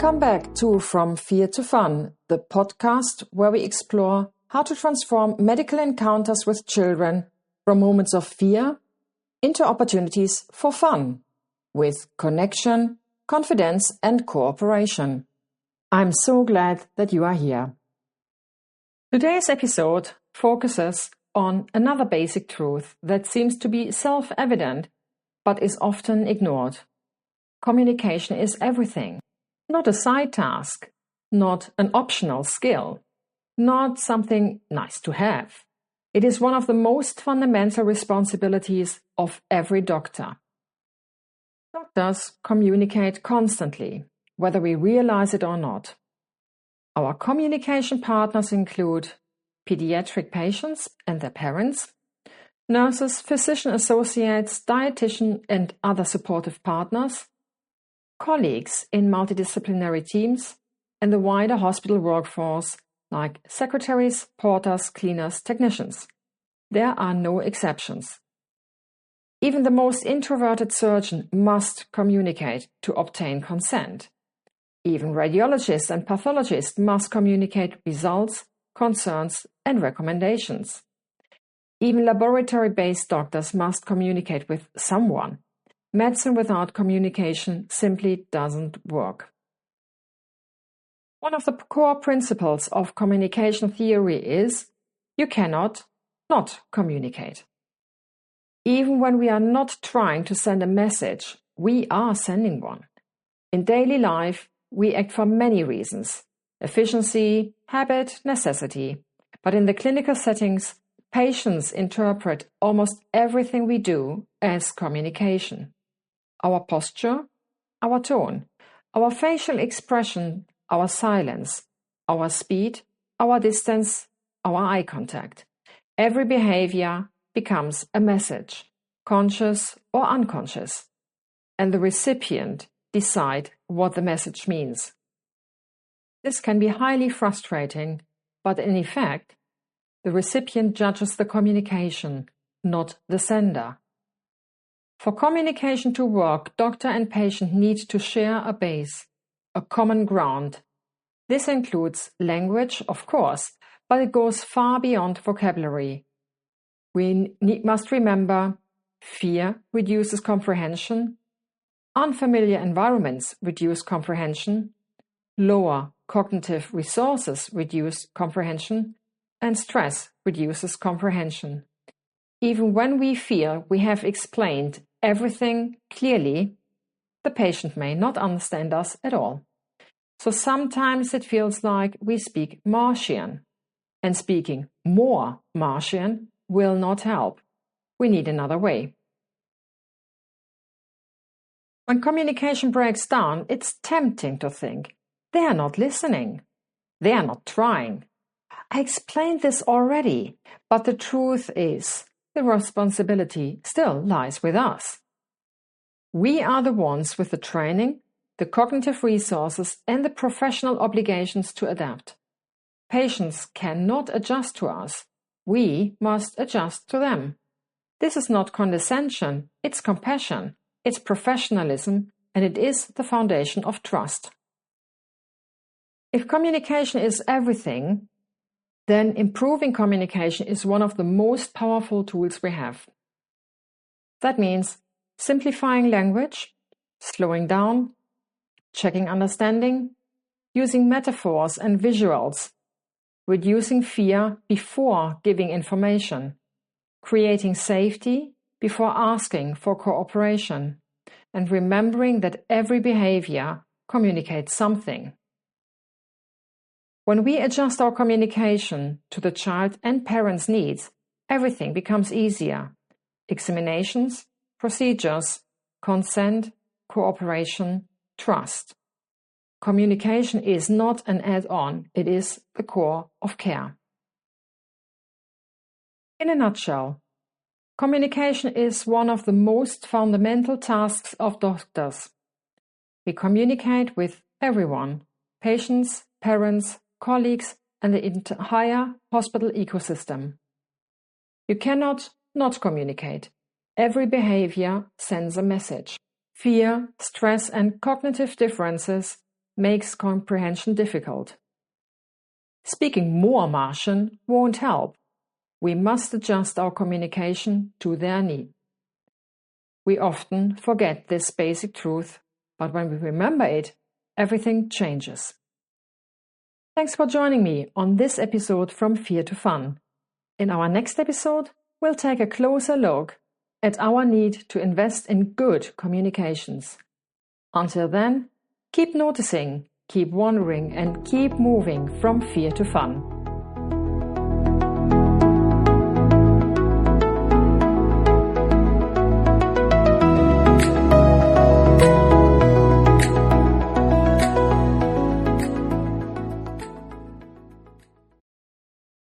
Welcome back to From Fear to Fun, the podcast where we explore how to transform medical encounters with children from moments of fear into opportunities for fun, with connection, confidence, and cooperation. I'm so glad that you are here. Today's episode focuses on another basic truth that seems to be self-evident but is often ignored. Communication is everything. Not a side task, not an optional skill, not something nice to have. It is one of the most fundamental responsibilities of every doctor. Doctors communicate constantly, whether we realize it or not. Our communication partners include pediatric patients and their parents, nurses, physician associates, dietitian and other supportive partners, colleagues in multidisciplinary teams, and the wider hospital workforce like secretaries, porters, cleaners, technicians. There are no exceptions. Even the most introverted surgeon must communicate to obtain consent. Even radiologists and pathologists must communicate results, concerns, and recommendations. Even laboratory-based doctors must communicate with someone. Medicine without communication simply doesn't work. One of the core principles of communication theory is you cannot not communicate. Even when we are not trying to send a message, we are sending one. In daily life, we act for many reasons: efficiency, habit, necessity. But in the clinical settings, patients interpret almost everything we do as communication. Our posture, our tone, our facial expression, our silence, our speed, our distance, our eye contact. Every behavior becomes a message, conscious or unconscious, and the recipient decide what the message means. This can be highly frustrating, but in effect, the recipient judges the communication, not the sender. For communication to work, doctor and patient need to share a base, a common ground. This includes language, of course, but it goes far beyond vocabulary. We must remember, fear reduces comprehension, unfamiliar environments reduce comprehension, lower cognitive resources reduce comprehension, and stress reduces comprehension. Even when we feel we have explained everything clearly, the patient may not understand us at all. So sometimes it feels like we speak Martian, and speaking more Martian will not help. We need another way. When communication breaks down, it's tempting to think, they are not listening. They are not trying. I explained this already, but the truth is, the responsibility still lies with us. We are the ones with the training, the cognitive resources, and the professional obligations to adapt. Patients cannot adjust to us. We must adjust to them. This is not condescension, it's compassion, it's professionalism, and it is the foundation of trust. If communication is everything, then improving communication is one of the most powerful tools we have. That means simplifying language, slowing down, checking understanding, using metaphors and visuals, reducing fear before giving information, creating safety before asking for cooperation, and remembering that every behavior communicates something. When we adjust our communication to the child and parents' needs, everything becomes easier. Examinations, procedures, consent, cooperation, trust. Communication is not an add-on, it is the core of care. In a nutshell, communication is one of the most fundamental tasks of doctors. We communicate with everyone, patients, parents, colleagues, and the entire hospital ecosystem. You cannot not communicate. Every behavior sends a message. Fear, stress, and cognitive differences makes comprehension difficult. Speaking more Martian won't help. We must adjust our communication to their need. We often forget this basic truth, but when we remember it, everything changes. Thanks for joining me on this episode From Fear to Fun. In our next episode, we'll take a closer look at our need to invest in good communications. Until then, keep noticing, keep wondering, and keep moving from fear to fun.